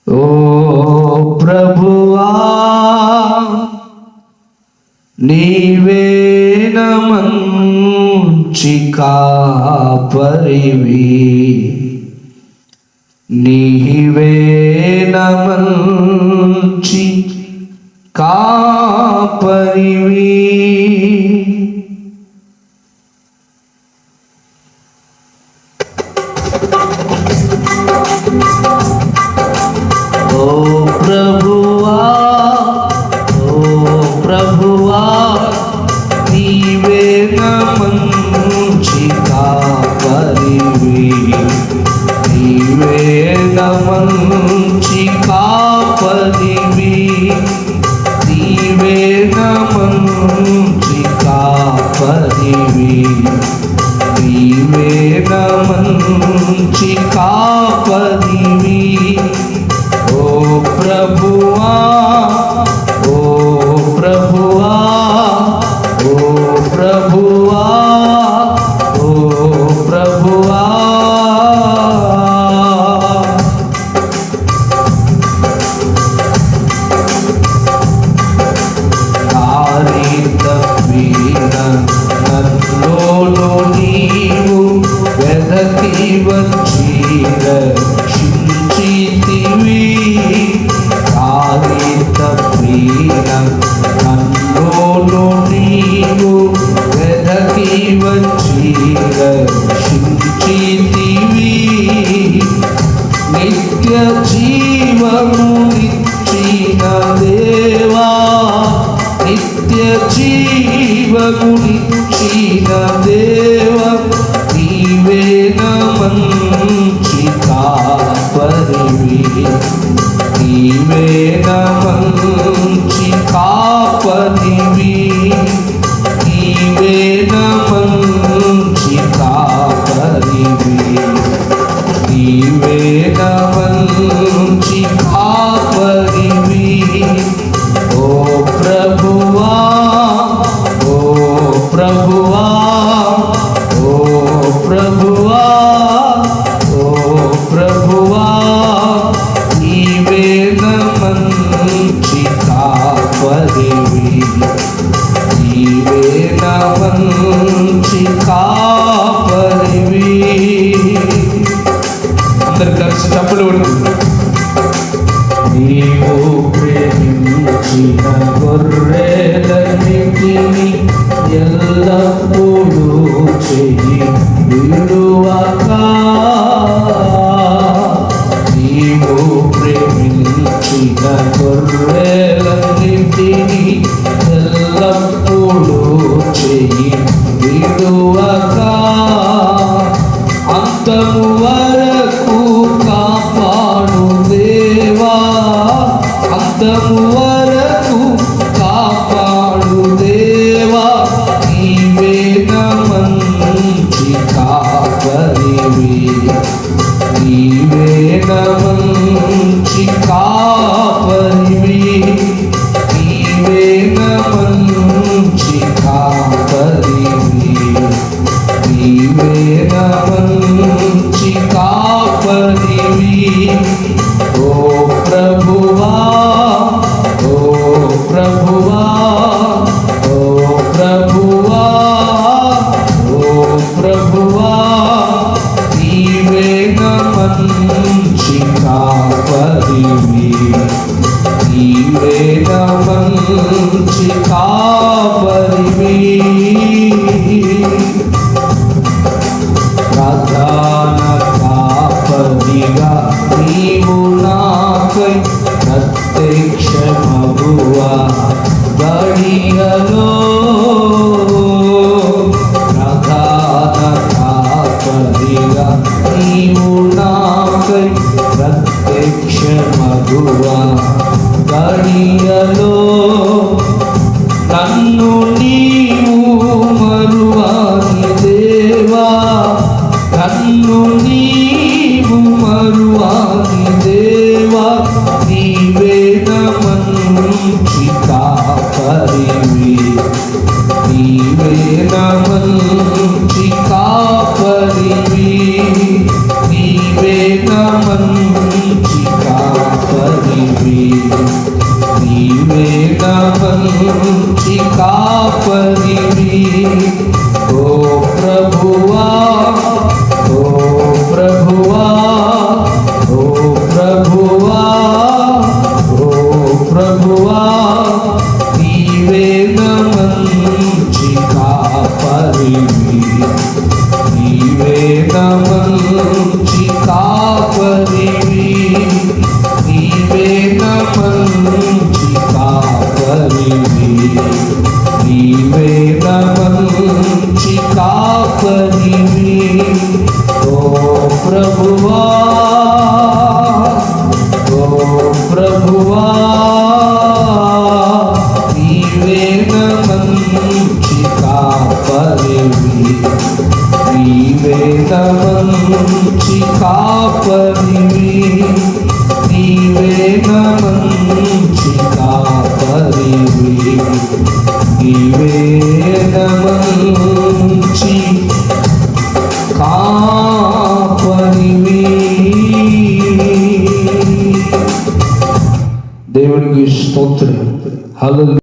ఓ ప్రభువా నీవే మంచి కాపరివి, నీవే మంచి కాపరివి. ఓ ప్రభువా, ఓ ప్రభువా నీవే మంచి కాపరివి, నీవే మంచి కాపరివి, నీవే మంచి కాపరివి, నీవే మంచి కాపరివి. ఓ ప్రభువా, ఓ ప్రభువా, ఓ ప్రభువా, ఓ ప్రభువా. దారి తప్పిన నన్నును నీవు వెదకి వచ్చి రక్షించితివి, దారి తప్పిన నన్నును నీవు వెదకి వచ్చి రక్షించితివి, నిత్య జీవమునిచ్చిన దేవా, నిత్య జీవమునిచ్చిన దేవా, నీవే మంచి కాపరివి, నీవే మంచి కాపరివి, నీవే మంచి కాపరివి, నీవే మంచి కాపరివి. ఓ ప్రభువా, ఓ ప్రభువా, ఓ ప్రభువా, ఓ ప్రభువా నీవే మంచి కాపరివి, నీవే మంచి కాపరివి. అందరు కలిసి చప్పలు కొడుతుంది. నీవు ప్రేమించిన గొర్రెలన్నిటిని ఎల్లప్పుడూ చెయ్యి విడువక, నీవు ప్రేమించిన గొర్రెలన్నిటిని ఎల్లప్పుడూ చెయ్యి విడువక, అంతము వరకు కాపాడు దేవా, అంతము వరకు కాపాడు దేవా, నీవే మంచి కాపరివి, నీవే మంచి కాపరివి, నీవే మంచి కాపరివి, నీవే మంచి కాపరివి. ఓ ప్రభువా, ఓ ప్రభువా, ఓ ప్రభువా, ఓ ప్రభువా నీవే మంచి కాపరివి, నీవే మంచి కాపరివి. ప్రధాన కాపరిగా నీవు నాకై ప్రత్యక్షమగువా గడియలో, ప్రధాన కాపరిగా నీవు నాకై ప్రత్యక్షమగువా గడియలో, నన్ను నీవు మరువని దేవా, నన్ను నీవు మరువని దేవా, నీవే మంచి కాపరివి, నీవే మంచి కాపరివి. ప్రభువా ఓ ప్రభువా నీవే నా మంచి కాపరివి నీవే నా మంచి కాపరివి నీవే నా మంచి కాపరివి నీవే నా మంచి కాపరివి. దేవునికి స్తోత్రం. హల్లెలూయా.